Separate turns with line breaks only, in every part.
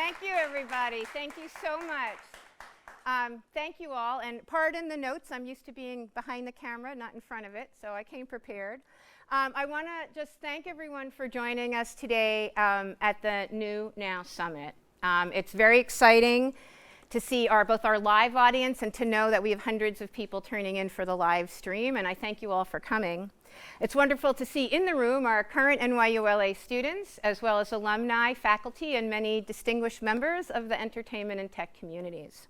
Thank you, everybody. Thank you so much. Thank you all, and pardon the notes. I'm used to being behind the camera, not in front of it, so I came prepared. I want to just thank everyone for joining us today at the New Now Summit. It's very exciting to see both our live audience and to know that we have hundreds of people turning in for the live stream, and I thank you all for coming. It's wonderful to see in the room our current NYU LA students, as well as alumni, faculty, and many distinguished members of the entertainment and tech communities.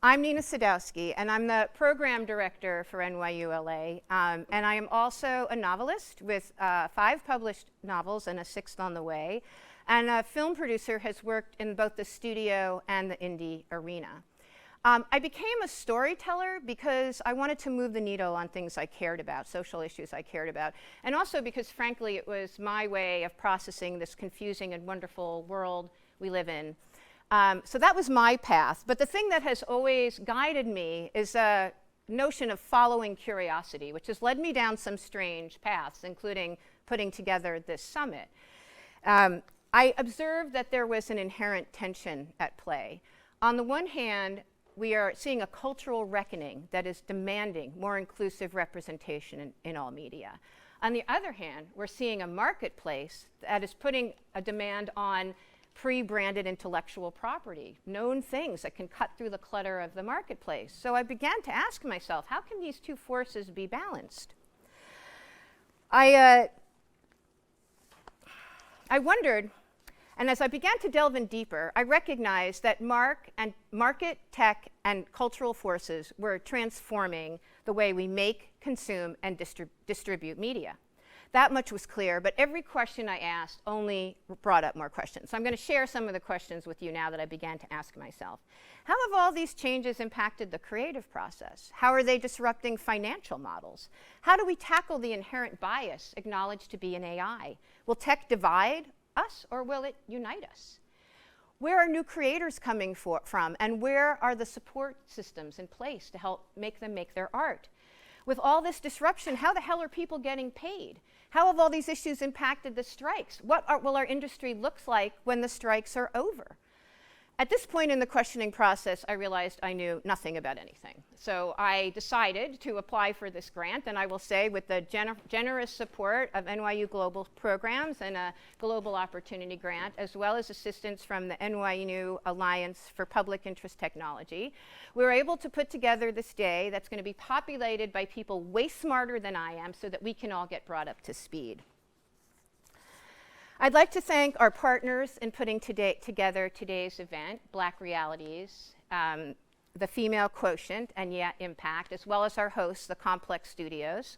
I'm Nina Sadowski, and I'm the program director for NYU LA, and I am also a novelist with 5 published novels and a 6th on the way, and a film producer has worked in both the studio and the indie arena. I became a storyteller because I wanted to move the needle on things I cared about, social issues I cared about, and also because, frankly, it was my way of processing this confusing and wonderful world we live in. So that was my path. But the thing that has always guided me is a notion of following curiosity, which has led me down some strange paths, including putting together this summit. I observed that there was an inherent tension at play. On the one hand, we are seeing a cultural reckoning that is demanding more inclusive representation in all media. On the other hand, we're seeing a marketplace that is putting a demand on pre-branded intellectual property, known things that can cut through the clutter of the marketplace. So I began to ask myself, how can these two forces be balanced? I wondered, and as I began to delve in deeper, I recognized that market, tech, and cultural forces were transforming the way we make, consume, and distribute media. That much was clear, but every question I asked only brought up more questions. So I'm going to share some of the questions with you now that I began to ask myself. How have all these changes impacted the creative process? How are they disrupting financial models? How do we tackle the inherent bias acknowledged to be in AI? Will tech divide us, or will it unite us? Where are new creators coming from, and where are the support systems in place to help make them make their art? With all this disruption, how the hell are people getting paid? How have all these issues impacted the strikes? What will our industry look like when the strikes are over? At this point in the questioning process, I realized I knew nothing about anything. So I decided to apply for this grant, and I will say with the generous support of NYU Global Programs and a Global Opportunity Grant, as well as assistance from the NYU Alliance for Public Interest Technology, we were able to put together this day that's going to be populated by people way smarter than I am so that we can all get brought up to speed. I'd like to thank our partners in putting together today's event, Black Realities, the Female Quotient, and Yet Impact, as well as our hosts, the Complex Studios.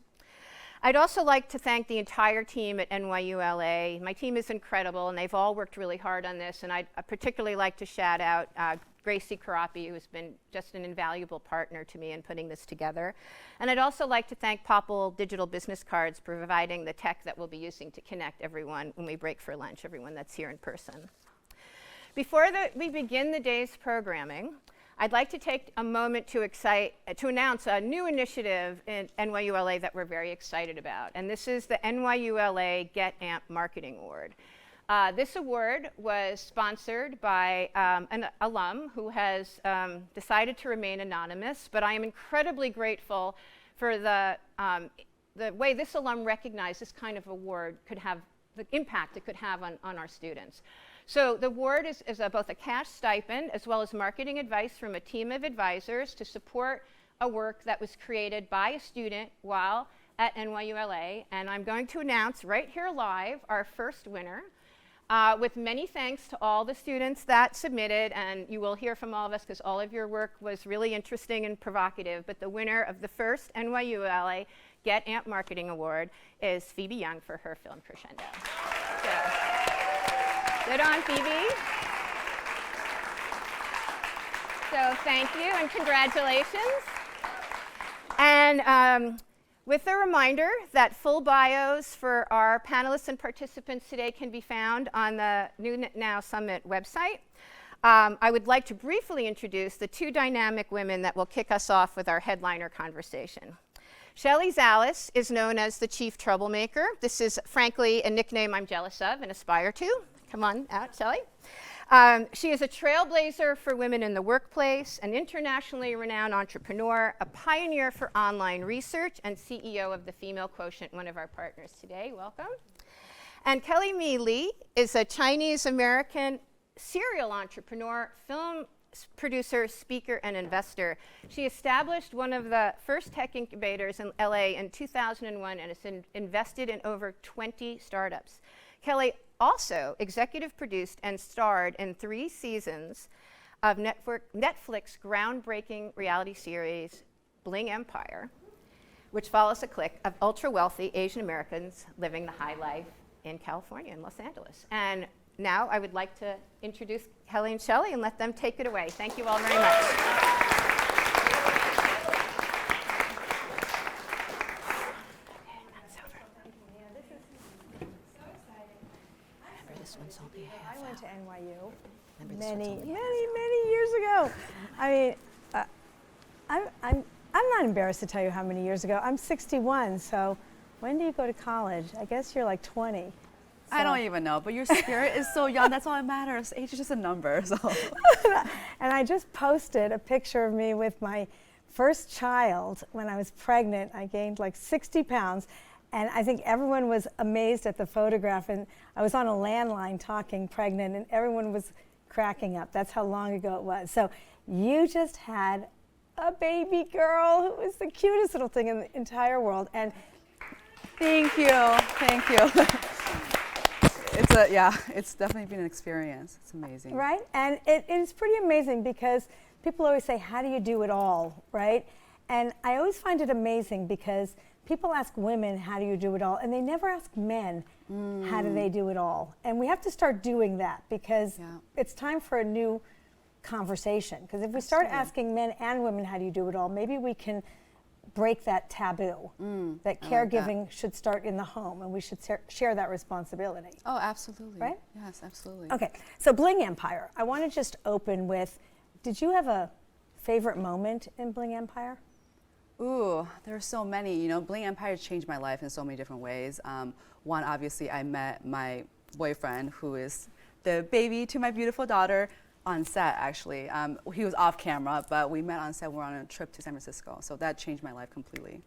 I'd also like to thank the entire team at NYU LA. My team is incredible, and they've all worked really hard on this, and I'd particularly like to shout out Gracie Karapi, who's been just an invaluable partner to me in putting this together. And I'd also like to thank Popple Digital Business Cards for providing the tech that we'll be using to connect everyone when we break for lunch, everyone that's here in person. Before we begin the day's programming, I'd like to take a moment to announce a new initiative in NYU LA that we're very excited about. And this is the NYU LA Get Amp Marketing Award. This award was sponsored by an alum who has decided to remain anonymous, but I am incredibly grateful for the way this alum recognized this kind of award could have, the impact it could have on our students. So the award is both a cash stipend as well as marketing advice from a team of advisors to support a work that was created by a student while at NYU LA. And I'm going to announce right here live our first winner. With many thanks to all the students that submitted, and you will hear from all of us because all of your work was really interesting and provocative, but the winner of the first NYU LA Get Amp Marketing Award is Phoebe Young for her film Crescendo. So, good on, Phoebe. So thank you and congratulations. And with a reminder that full bios for our panelists and participants today can be found on the New Now Summit website. I would like to briefly introduce the 2 dynamic women that will kick us off with our headliner conversation. Shelley Zalis is known as the chief troublemaker. This is, frankly, a nickname I'm jealous of and aspire to. Come on out, Shelley. She is a trailblazer for women in the workplace, an internationally renowned entrepreneur, a pioneer for online research, and CEO of the Female Quotient, one of our partners today. Welcome. And Kelly Mi Lee is a Chinese-American serial entrepreneur, film producer, speaker, and investor. She established one of the first tech incubators in LA in 2001 and has invested in over 20 startups. Kelly also executive produced and starred in 3 seasons of Netflix groundbreaking reality series Bling Empire, which follows a clique of ultra-wealthy Asian Americans living the high life in California, in Los Angeles. And now I would like to introduce Kelly and Shelley and let them take it away. Thank you all very much.
I went to NYU many years ago. I mean, I'm not embarrassed to tell you how many years ago. I'm 61, so when do you go to college? I guess you're like 20. So.
I don't even know, but your spirit is so young. That's all that matters. Age is just a number. So.
And I just posted a picture of me with my first child when I was pregnant. I gained like 60 pounds. And I think everyone was amazed at the photograph. And I was on a landline talking pregnant, and everyone was cracking up. That's how long ago it was. So you just had a baby girl who was the cutest little thing in the entire world. And
thank you. Thank you. It's definitely been an experience. It's amazing.
Right? And it's pretty amazing because people always say, how do you do it all, right? And I always find it amazing because people ask women, how do you do it all? And they never ask men, how do they do it all? And we have to start doing that because it's time for a new conversation. Because if we start asking men and women, how do you do it all, maybe we can break that taboo that caregiving should start in the home, and we should share that responsibility.
Oh, absolutely.
Right?
Yes, absolutely.
Okay, so Bling Empire. I want to just open with, did you have a favorite moment in Bling Empire?
Ooh, there are so many. You know, Bling Empire changed my life in so many different ways. One, obviously, I met my boyfriend, who is the baby to my beautiful daughter, on set, actually. He was off camera, but we met on set. We're on a trip to San Francisco, so that changed my life completely.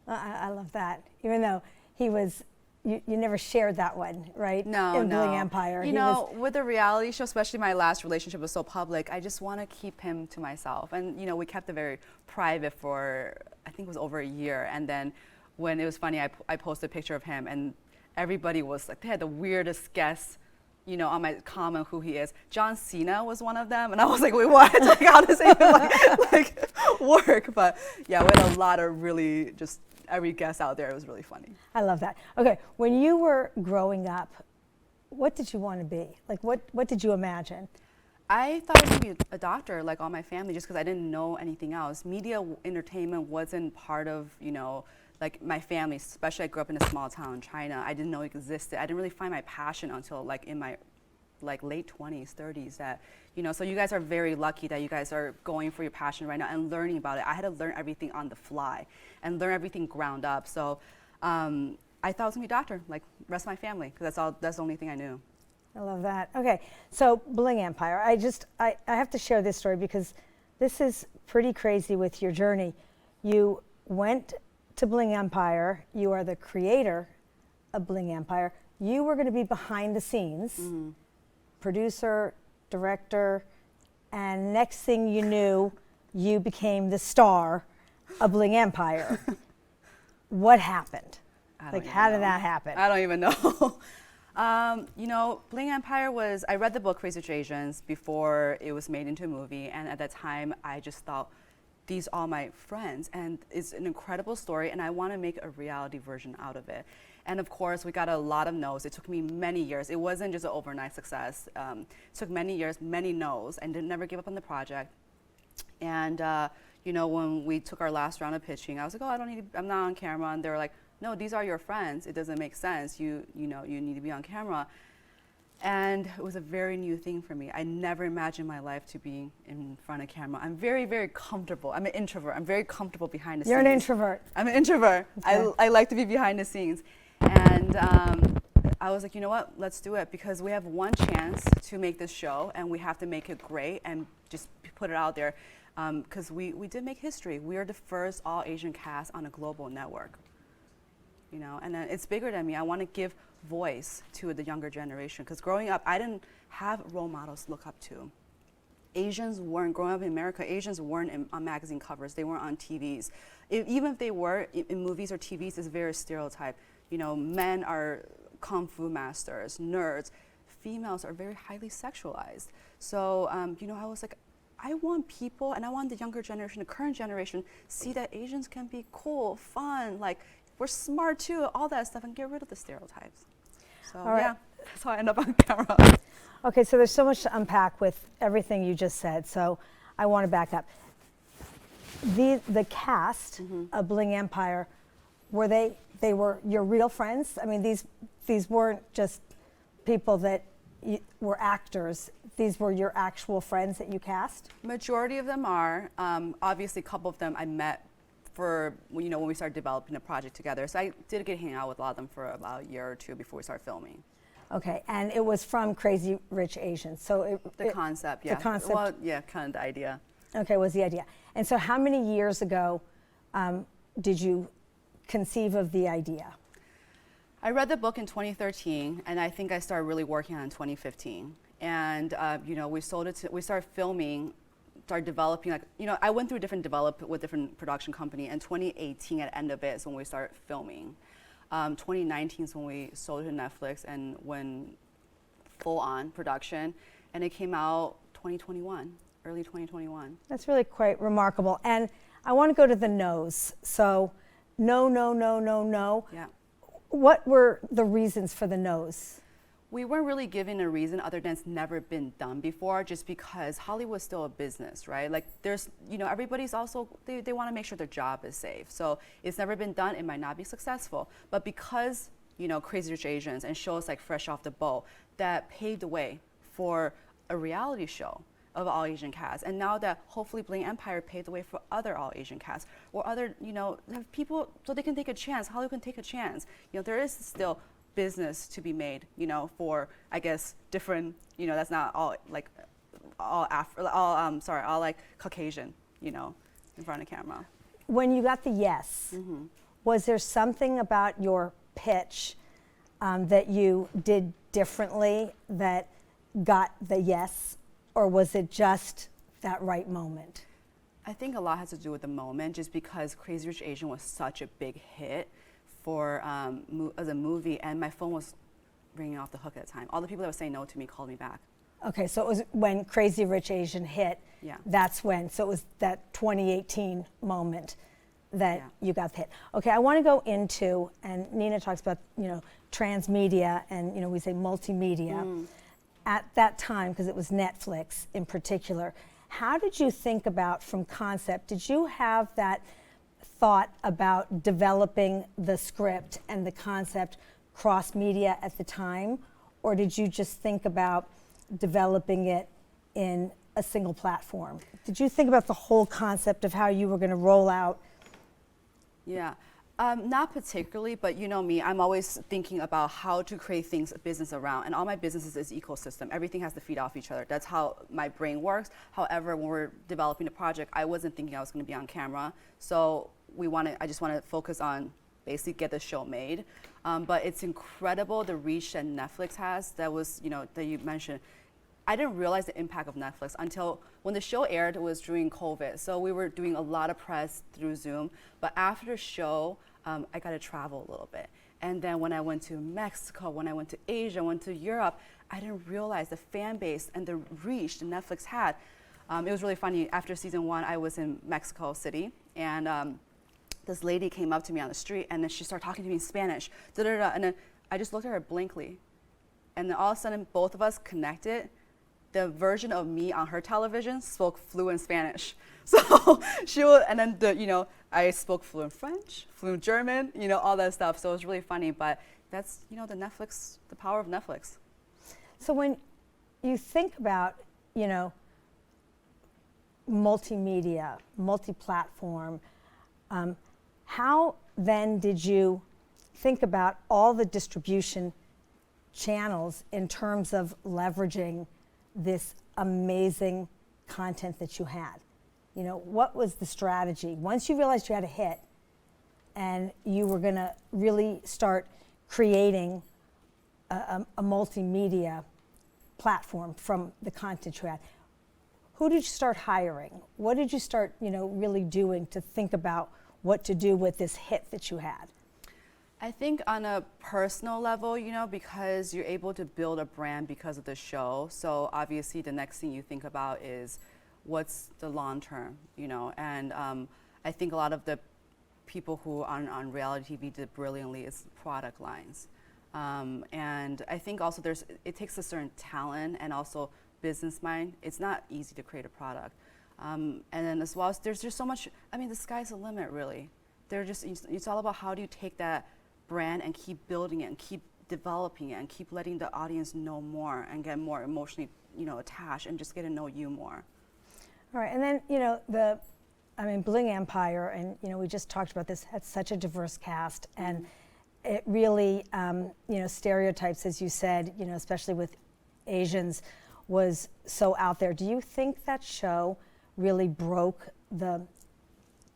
I love that. Even though he was, you never shared that one, right?
No,
in Bling Empire.
You know, with the reality show, especially my last relationship was so public, I just want to keep him to myself. And, you know, we kept it very private for, I think it was over a year. And then when it was funny, I posted a picture of him, and everybody was like, they had the weirdest guess, you know, on my comment who he is. John Cena was one of them, and I was like, wait, what? Like, how does it even work? But yeah, we had a lot of really just every guest out there. It was really funny.
I love that. Okay, when you were growing up, what did you want to be? Like, what did you imagine?
I thought I was going to be a doctor, like all my family, just because I didn't know anything else. Media entertainment wasn't part of, you know, like my family, especially I grew up in a small town in China. I didn't know it existed. I didn't really find my passion until like in my late 20s, 30s that, you know, so you guys are very lucky that you guys are going for your passion right now and learning about it. I had to learn everything on the fly and learn everything ground up. So I thought I was gonna be a doctor, like the rest of my family, because that's the only thing I knew.
I love that. Okay, so Bling Empire. I have to share this story because this is pretty crazy with your journey. You went to Bling Empire. You are the creator of Bling Empire. You were going to be behind the scenes, producer, director, and next thing you knew, you became the star of Bling Empire. What happened? Like, how did that happen?
I don't even know. You know, Bling Empire was, I read the book Crazy Rich Asians before it was made into a movie, and at that time I just thought, these are my friends, and it's an incredible story, and I want to make a reality version out of it. And of course, we got a lot of no's. It took me many years. It wasn't just an overnight success. It took many years, many no's, and didn't never give up on the project. And you know, when we took our last round of pitching, I was like, oh, I'm not on camera, and they were like, no, these are your friends. It doesn't make sense. You know, you need to be on camera. And it was a very new thing for me. I never imagined my life to be in front of camera. I'm very, very comfortable. I'm an introvert. I'm very comfortable behind the scenes.
You're an introvert.
I'm an introvert.
Okay.
I like to be behind the scenes. And I was like, you know what, let's do it, because we have one chance to make this show, and we have to make it great and just put it out there, because we did make history. We are the first all Asian cast on a global network, you know, and it's bigger than me. I want to give voice to the younger generation, because growing up, I didn't have role models to look up to. Asians weren't, growing up in America, Asians weren't on magazine covers, they weren't on TVs. Even if they were in movies or TVs, it's very stereotyped. You know, men are kung fu masters, nerds. Females are very highly sexualized. So, you know, I was like, I want people, and I want the younger generation, the current generation, see that Asians can be cool, fun, like, we're smart too, all that stuff, and get rid of the stereotypes. So, yeah, that's how I end up on camera.
Okay, so there's so much to unpack with everything you just said, so I want to back up. The cast of Bling Empire, they were your real friends? I mean, these weren't just people that were actors. These were your actual friends that you cast?
Majority of them are. Obviously, a couple of them I met for, you know, when we started developing the project together. So I did get to hang out with a lot of them for about a year or two before we started filming.
Okay, and it was from Crazy Rich Asians. So
The concept, yeah.
The concept.
Well, yeah, kind of the idea.
Okay, was the idea. And so how many years ago did you conceive of the idea?
I read the book in 2013, and I think I started really working on it in 2015. And you know, we started filming, started developing. Like, you know, I went through different production company. And 2018, at the end of it, is when we started filming. 2019 is when we sold it to Netflix and went full on production, and it came out 2021, early 2021.
That's really quite remarkable. And I want to go to the no's. So, no, no, no, no, no.
Yeah.
What were the reasons for the no's?
We weren't really given a reason other than it's never been done before, just because Hollywood's still a business, right? Like, there's, you know, everybody's also, they want to make sure their job is safe. So it's never been done, it might not be successful. But because, you know, Crazy Rich Asians and shows like Fresh Off the Boat, that paved the way for a reality show of all Asian cast. And now that hopefully Bling Empire paved the way for other all Asian casts, or other, you know, have people, so they can take a chance, Hollywood can take a chance. You know, there is still business to be made, you know, for, I guess, different, you know, that's not all like all like Caucasian, you know, in front of camera.
When you got the yes, was there something about your pitch that you did differently that got the yes, or was it just that right moment?
I think a lot has to do with the moment, just because Crazy Rich Asian was such a big hit for as a movie, and my phone was ringing off the hook at the time. All the people that were saying no to me called me back.
Okay, so it was when Crazy Rich Asian hit.
Yeah.
That's when. So it was that 2018 moment that you got the hit. Okay, I want to go into, and Nina talks about, you know, transmedia, and, you know, we say multimedia. At that time, because it was Netflix in particular, how did you think about, from concept, did you have that thought about developing the script and the concept cross-media at the time, or did you just think about developing it in a single platform? Did you think about the whole concept of how you were going to roll out?
Yeah, not particularly, but you know me, I'm always thinking about how to create things, a business around, and all my businesses is ecosystem. Everything has to feed off each other. That's how my brain works. However, when we're developing a project, I wasn't thinking I was going to be on camera, so I just want to focus on basically get the show made. But it's incredible the reach that Netflix has. That was, you know, that you mentioned. I didn't realize the impact of Netflix until when the show aired. It was during COVID, so we were doing a lot of press through Zoom. But after the show, I got to travel a little bit. And then when I went to Mexico, when I went to Asia, went to Europe, I didn't realize the fan base and the reach that Netflix had. It was really funny. After season 1, I was in Mexico City, and this lady came up to me on the street, and then she started talking to me in Spanish, and then I just looked at her blankly. And then all of a sudden, both of us connected. The version of me on her television spoke fluent Spanish. So she would, and then you know, I spoke fluent French, fluent German, you know, all that stuff. So it was really funny, but that's, you know, the power of Netflix.
So when you think about, you know, multimedia, multi-platform, how then did you think about all the distribution channels in terms of leveraging this amazing content that you had? You know, what was the strategy? Once you realized you had a hit and you were going to really start creating a multimedia platform from the content you had, who did you start hiring? What did you start, you know, really doing to think about what to do with this hit that you had?
I think on a personal level, you know, because you're able to build a brand because of the show. So obviously the next thing you think about is what's the long term, you know, and I think a lot of the people who on reality TV did brilliantly is product lines. And I think also it takes a certain talent and also business mind. It's not easy to create a product. And then as well as there's just so much, I mean, the sky's the limit really. It's all about how do you take that brand and keep building it and keep developing it and keep letting the audience know more and get more emotionally, you know, attached and just get to know you more.
All right, and then, you know, Bling Empire, and, you know, we just talked about this, had such a diverse cast, and it really, you know, stereotypes, as you said, you know, especially with Asians, was so out there. Do you think that show really broke the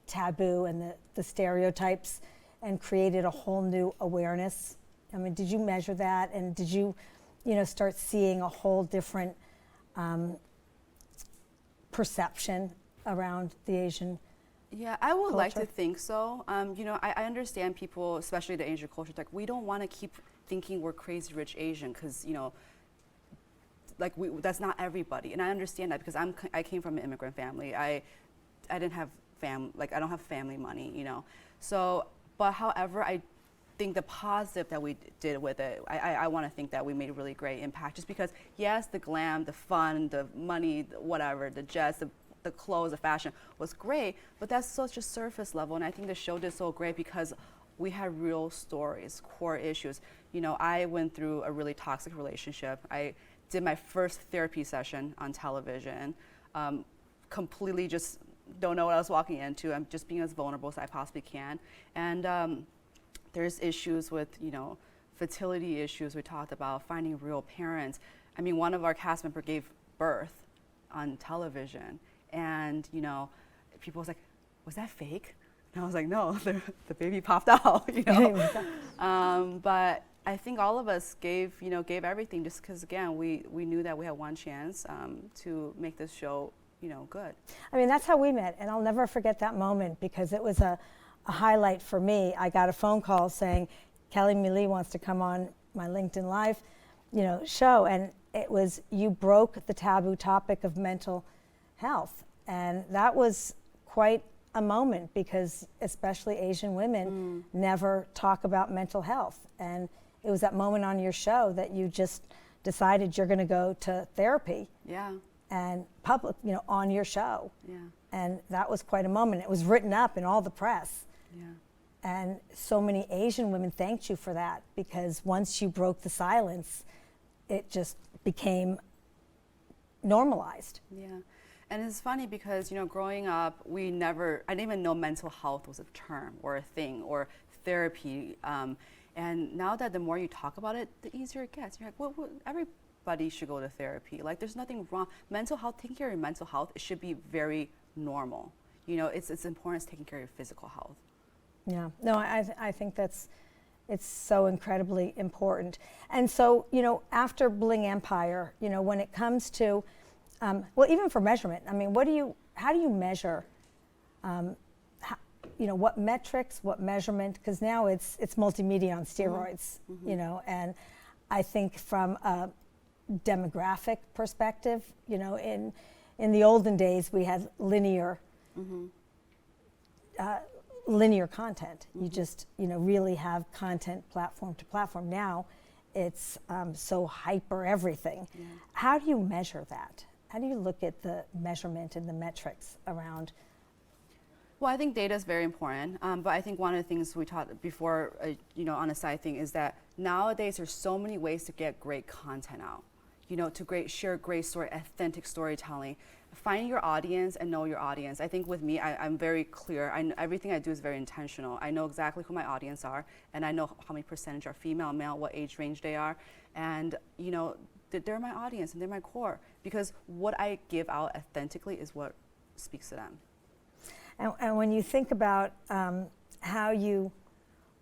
taboo and the stereotypes and created a whole new awareness? I mean, did you measure that, and did you, you know, start seeing a whole different perception around the Asian?
Yeah, I would like to
culture?
think so. You know, I understand people, especially the Asian culture, like we don't want to keep thinking we're crazy rich Asian because, you know, like that's not everybody, and I understand that because I came from an immigrant family. I didn't have I don't have family money, you know. So, but however, I think the positive that we did with it, I want to think that we made a really great impact. Just because, yes, the glam, the fun, the money, whatever, the jets, the clothes, the fashion was great, but that's such a surface level, and I think the show did so great because we had real stories, core issues. You know, I went through a really toxic relationship. I did my first therapy session on television, completely just don't know what I was walking into. I'm just being as vulnerable as I possibly can. And there's issues with, you know, fertility issues we talked about, finding real parents. I mean, one of our cast members gave birth on television, and, you know, people was like, was that fake? And I was like, no, the baby popped out, you know. But I think all of us gave everything just because, again, we knew that we had one chance to make this show, you know, good.
I mean, that's how we met, and I'll never forget that moment because it was a highlight for me. I got a phone call saying, Kelly Mealy wants to come on my LinkedIn Live, you know, show, and it was, you broke the taboo topic of mental health, and that was quite a moment because especially Asian women never talk about mental health, and it was that moment on your show that you just decided you're going to go to therapy.
Yeah.
And public, you know, on your show.
Yeah.
And that was quite a moment. It was written up in all the press.
Yeah.
And so many Asian women thanked you for that because once you broke the silence, it just became normalized.
Yeah. And it's funny because, you know, growing up, I didn't even know mental health was a term or a thing or therapy. And now that the more you talk about it, the easier it gets. You're like, well, everybody should go to therapy. Like, there's nothing wrong. Mental health, taking care of your mental health, it should be very normal. You know, it's important as taking care of your physical health.
Yeah, no, I think it's so incredibly important. And so, you know, after Bling Empire, you know, when it comes to, well, even for measurement, I mean, how do you measure, you know, what metrics, what measurement, because now it's multimedia on steroids, you know, and I think from a demographic perspective, you know, in the olden days we had linear content. You just, you know, really have content platform to platform. Now it's so hyper everything. Yeah. How do you measure that? How do you look at the measurement and the metrics around?
Well, I think data is very important, but I think one of the things we talked before, you know, on a side thing is that nowadays there's so many ways to get great content out. to share great story, authentic storytelling. Find your audience and know your audience. I think with me, I'm very clear. Everything I do is very intentional. I know exactly who my audience are, and I know how many percentage are female, male, what age range they are, and they're my audience and they're my core, because what I give out authentically is what speaks to them.
And when you think about how you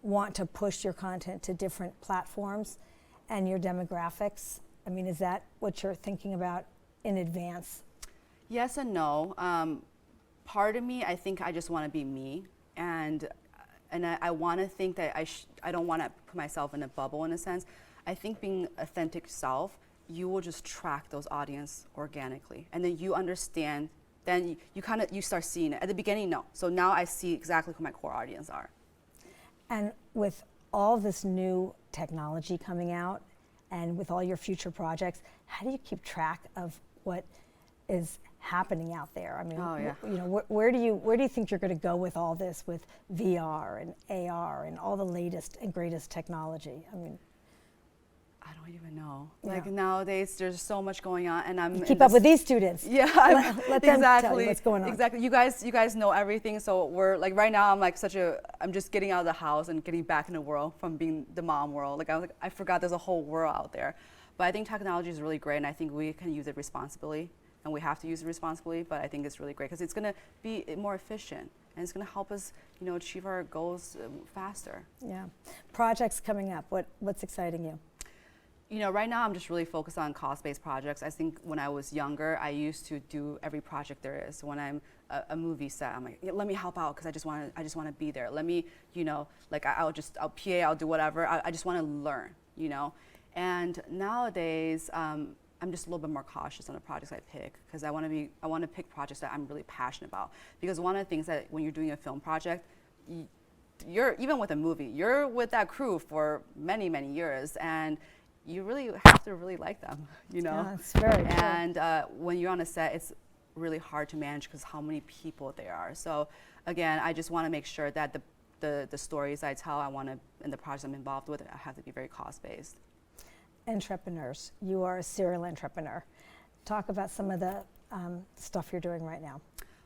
want to push your content to different platforms and your demographics, I mean, is that what you're thinking about in advance?
Yes and no. Part of me, I think I just want to be me, and I want to think that I don't want to put myself in a bubble in a sense. I think being authentic self, you will just track those audience organically, and then you understand. Then you start seeing it. At the beginning, no. So now I see exactly who my core audience are.
And with all this new technology coming out, and with all your future projects, how do you keep track of what is happening out there? I mean,
Oh, yeah.
Where do you think you're going to go with all this, with VR and AR and all the latest and greatest technology? I mean,
I don't even know.
Yeah.
Like nowadays, there's so much going on, and I'm
you keep up with these students.
Yeah,
Let them
exactly.
tell you what's going on.
Exactly. You guys know everything. So we're like right now. I'm just getting out of the house and getting back in the world from being the mom world. Like I forgot there's a whole world out there. But I think technology is really great, and I think we can use it responsibly, and we have to use it responsibly. But I think it's really great because it's going to be more efficient, and it's going to help us, achieve our goals faster.
Yeah. Projects coming up. What's exciting you?
Right now I'm just really focused on cost-based projects. I think when I was younger, I used to do every project there is. When I'm a movie set, I'm like, yeah, let me help out because I just want to be there. Let me, I'll PA, I'll do whatever. I just want to learn, And nowadays, I'm just a little bit more cautious on the projects I pick because I want to pick projects that I'm really passionate about. Because one of the things that when you're doing a film project, you're even with a movie, you're with that crew for many, many years, and you really have to really like them,
Yeah, it's very true.
And when you're on a set, it's really hard to manage because how many people there are. So again, I just want to make sure that the stories I tell, and the projects I'm involved with, I have to be very cost-based.
Entrepreneurs. You are a serial entrepreneur. Talk about some of the stuff you're doing right now.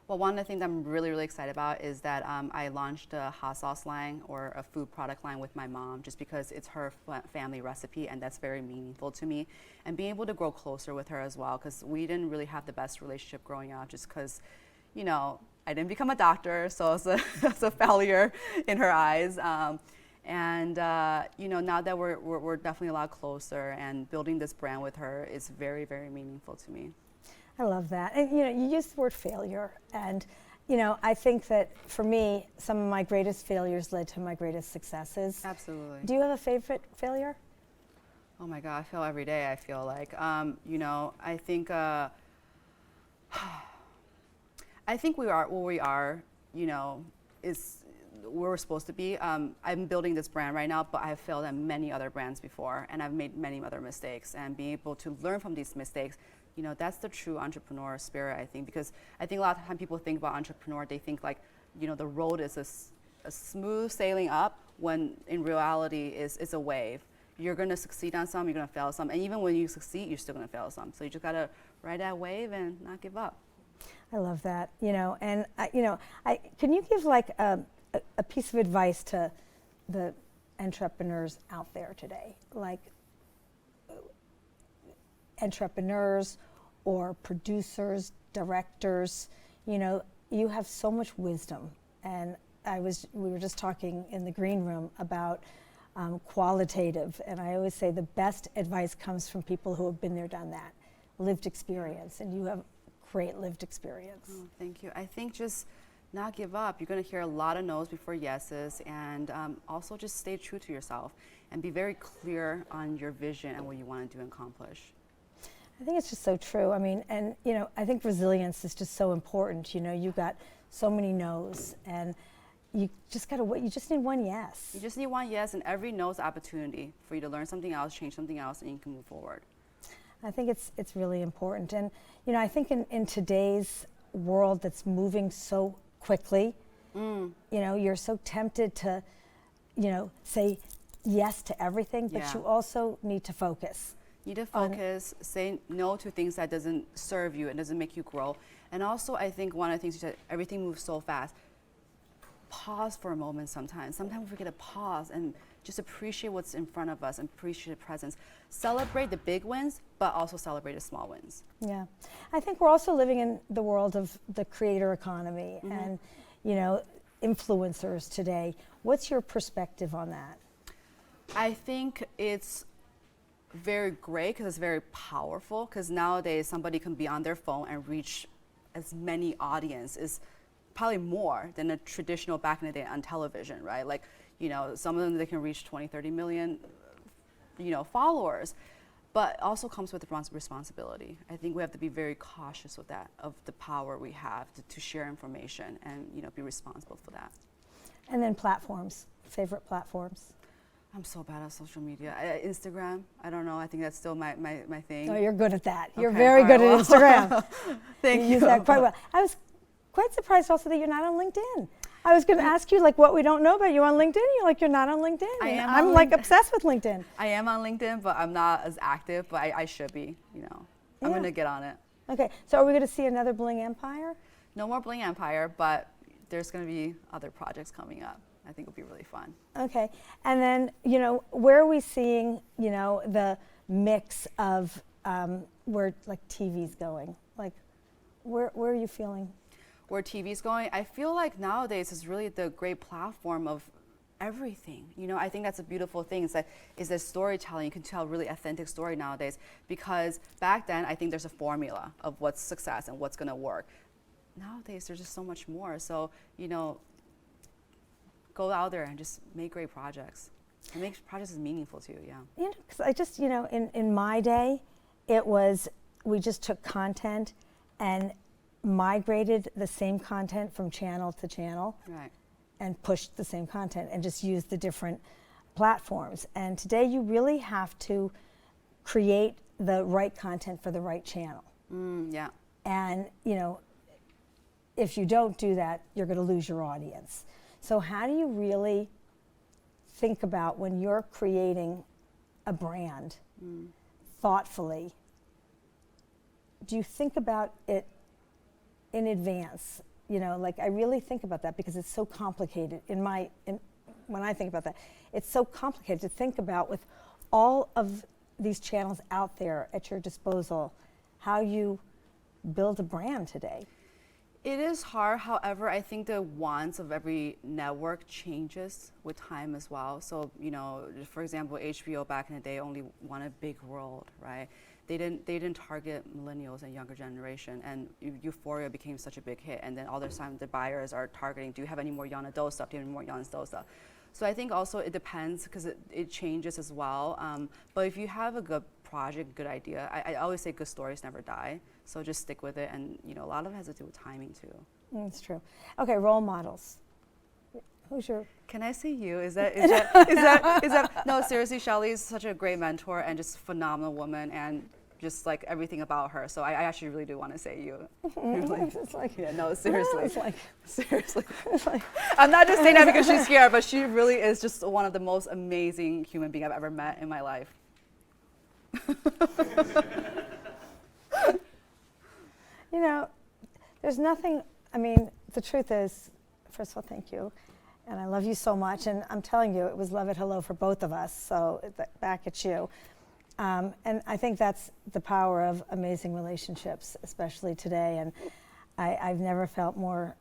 Well, one of the things I'm really, really excited about is that I launched a hot sauce line or a food product line with my mom just because it's her family recipe, and that's very meaningful to me. And being able to grow closer with her as well, because we didn't really have the best relationship growing up just because, I didn't become a doctor, so it's a failure in her eyes. Now that we're definitely a lot closer, and building this brand with her is very, very meaningful to me.
I love that. And you used the word failure, and I think that for me, some of my greatest failures led to my greatest successes.
Absolutely.
Do you have a favorite failure?
Oh my God, I fail every day. I feel like, I think, I think we are where we are. Is where we're supposed to be. I'm building this brand right now, but I have failed at many other brands before, and I've made many other mistakes. And being able to learn from these mistakes, that's the true entrepreneur spirit, I think, because I think a lot of time people think about entrepreneur, they think like, the road is a smooth sailing up, when in reality it's a wave. You're going to succeed on some, you're going to fail some, and even when you succeed, you're still going to fail some. So you just got to ride that wave and not give up.
I love that. And can you give like a piece of advice to the entrepreneurs out there today, like entrepreneurs or producers, directors? You have so much wisdom, and we were just talking in the green room about qualitative, and I always say the best advice comes from people who have been there, done that, lived experience, and you have great lived experience.
Oh, thank you. I think just not give up. You're going to hear a lot of no's before yeses, and also just stay true to yourself and be very clear on your vision and what you want to do and accomplish.
I think it's just so true. I mean, and I think resilience is just so important. You've got so many no's, and you just need one yes.
You just need one yes, and every no is opportunity for you to learn something else, change something else, and you can move forward.
I think it's really important. And I think in today's world that's moving so quickly, you're so tempted to say yes to everything, but
Yeah.
you also need to focus.
You need to focus, say no to things that doesn't serve you and doesn't make you grow. And also, I think one of the things you said, everything moves so fast. Pause for a moment sometimes. Sometimes we forget to pause and just appreciate what's in front of us and appreciate the presence. Celebrate the big wins, but also celebrate the small wins.
Yeah. I think we're also living in the world of the creator economy and, influencers today. What's your perspective on that?
I think it's very great because it's very powerful, because nowadays somebody can be on their phone and reach as many audiences, probably more than a traditional back in the day on television, right? Like, some of them, they can reach 20, 30 million, followers, but also comes with responsibility. I think we have to be very cautious with that, of the power we have to share information and, be responsible for that.
And then platforms, favorite platforms.
I'm so bad at social media. Instagram, I don't know. I think that's still my thing.
Oh, you're good at that. You're
Okay,
very
all
good
right,
at Instagram.
Thank you.
Use that quite well. I was quite surprised also that you're not on LinkedIn. I was going to ask you what we don't know about you on LinkedIn. You're not on LinkedIn. I'm obsessed with LinkedIn.
I am on LinkedIn, but I'm not as active, but I should be, I'm going to get on it.
Okay, so are we going to see another Bling Empire?
No more Bling Empire, but there's going to be other projects coming up. I think it'll be really fun.
Okay, and then, where are we seeing, the mix of where TV's going? Where are you feeling?
Where TV's going, I feel like nowadays is really the great platform of everything. I think that's a beautiful thing. Is that storytelling. You can tell a really authentic story nowadays, because back then I think there's a formula of what's success and what's going to work. Nowadays there's just so much more. So, go out there and just make great projects. And make projects as meaningful to you, yeah.
Because I just, in my day, it was, we just took content and migrated the same content from channel to channel.
Right.
And pushed the same content and just used the different platforms. And today you really have to create the right content for the right channel.
Yeah.
And, if you don't do that, you're going to lose your audience. So how do you really think about, when you're creating a brand thoughtfully, do you think about it in advance? I really think about that, because it's so complicated when I think about that. It's so complicated to think about, with all of these channels out there at your disposal, how you build a brand today.
It is hard. However, I think the wants of every network changes with time as well. So, for example, HBO back in the day only wanted big world, right? They didn't target millennials and younger generation, and Euphoria became such a big hit. And then all the time the buyers are targeting, do you have any more young adult stuff? Do you have any more young adult stuff? So I think also it depends, because it changes as well. But if you have a good project, good idea, I always say good stories never die. So just stick with it, and a lot of it has to do with timing too.
That's true. Okay, role models. Who's your?
Can I say you? Is that? No, seriously, Shelley is such a great mentor and just a phenomenal woman, and just everything about her. So I actually really do want to say you. Really. Yeah, no, seriously. Seriously. I'm not just saying that because she's here, but she really is just one of the most amazing human beings I've ever met in my life.
There's nothing, the truth is, first of all, thank you. And I love you so much. And I'm telling you, it was love at hello for both of us. So back at you. And I think that's the power of amazing relationships, especially today. And I've never felt more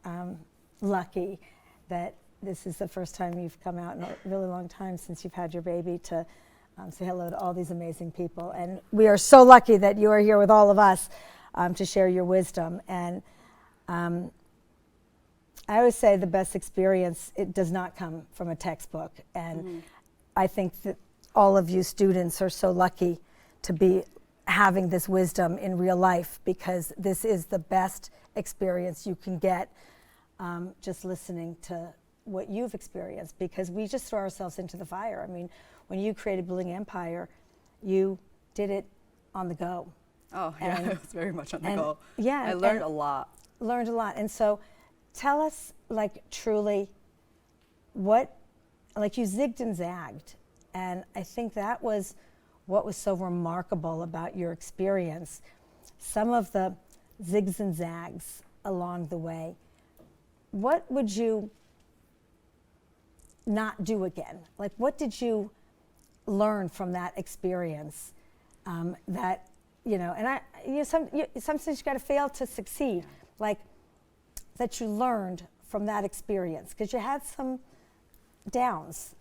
lucky that this is the first time you've come out in a really long time since you've had your baby to say hello to all these amazing people. And we are so lucky that you are here with all of us to share your wisdom. And I always say the best experience, it does not come from a textbook. And I think that all of you students are so lucky to be having this wisdom in real life, because this is the best experience you can get, just listening to what you've experienced, because we just throw ourselves into the fire. When you created Bling Empire, you did it on the go.
Oh, yeah, it was very much on the go.
Yeah.
I learned a lot.
Learned a lot. And so tell us, truly, what, you zigged and zagged. And I think that was what was so remarkable about your experience, some of the zigs and zags along the way. What would you not do again? Like, what did you learn from that experience that, you know, and sometimes you got to fail to succeed, like that you learned from that experience, because you had some downs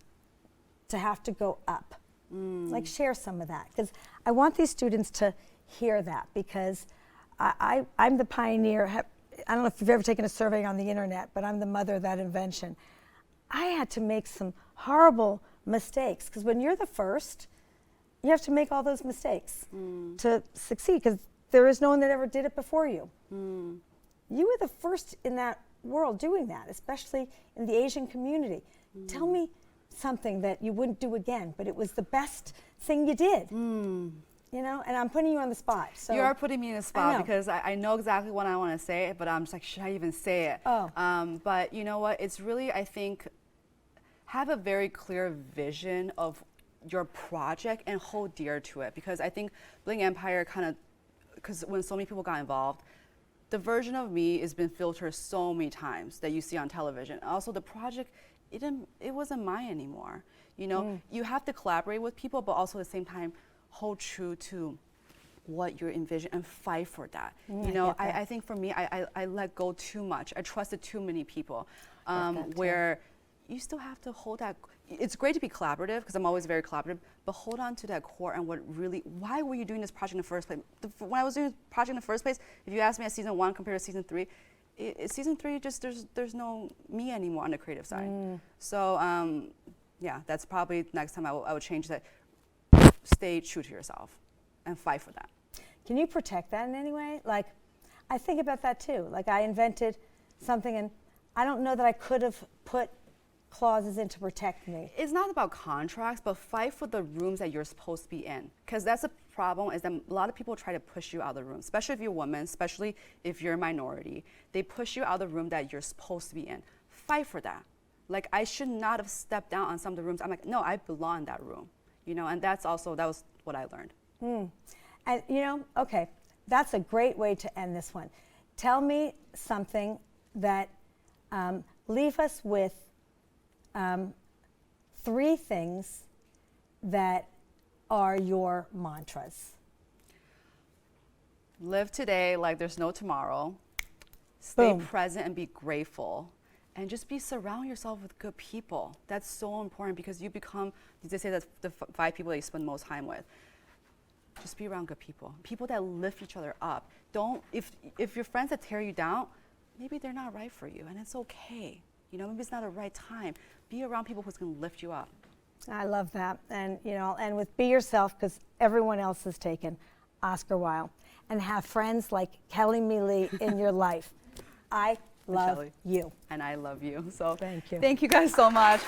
to have to go up. Like, share some of that, because I want these students to hear that, because I'm the pioneer. I don't know if you've ever taken a survey on the internet, but I'm the mother of that invention. I had to make some horrible mistakes, because when you're the first, you have to make all those mistakes to succeed, because there is no one that ever did it before you. You were the first in that world doing that, especially in the Asian community. Tell me something that you wouldn't do again, but it was the best thing you did. You know, and I'm putting you on the spot. So
you are putting me in a spot, because I know exactly what I want to say, but I'm just like, should I even say it? But you know what? It's really, I think, have a very clear vision of your project and hold dear to it, because I think Bling Empire kind of, because when so many people got involved, the version of me has been filtered so many times that you see on television. Also, the project, it wasn't mine anymore. You know, you have to collaborate with people, but also at the same time, hold true to what you envision and fight for that. You know, I think for me, I let go too much. I trusted too many people, where you still have to hold that. It's great to be collaborative, because I'm always very collaborative, but hold on to that core and what really, why were you doing this project in the first place? When I was doing this project in the first place, if you ask me at season 1 compared to season 3, season 3 just there's no me anymore on the creative side. So yeah, that's probably next time I would change that. Stay true to yourself and fight for that.
Can you protect that in any way? Like, I think about that too. Like, I invented something, and I don't know that I could have put clauses in to protect me.
It's not about contracts, but fight for the rooms that you're supposed to be in. Because that's a problem, is that a lot of people try to push you out of the room, especially if you're a woman, especially if you're a minority. They push you out of the room that you're supposed to be in. Fight for that. Like, I should not have stepped down on some of the rooms. I'm like, no, I belong in that room. You know, and that was what I learned.
And you know, okay, that's a great way to end this one. Tell me something that, leave us with 3 things that are your mantras.
Live today like there's no tomorrow. Stay
Boom.
present and be grateful. And just surround yourself with good people. That's so important, because you become, they say that the 5 people that you spend most time with. Just be around good people. People that lift each other up. If your friends that tear you down, maybe they're not right for you, and it's okay. You know, maybe it's not the right time. Be around people who's gonna lift you up.
I love that. And you know, and with be yourself, because everyone else has taken Oscar Wilde. And have friends like Kelly Mealy in your life. I love
Shelley.
you.
And I love you. So
Thank you.
Thank you guys so much.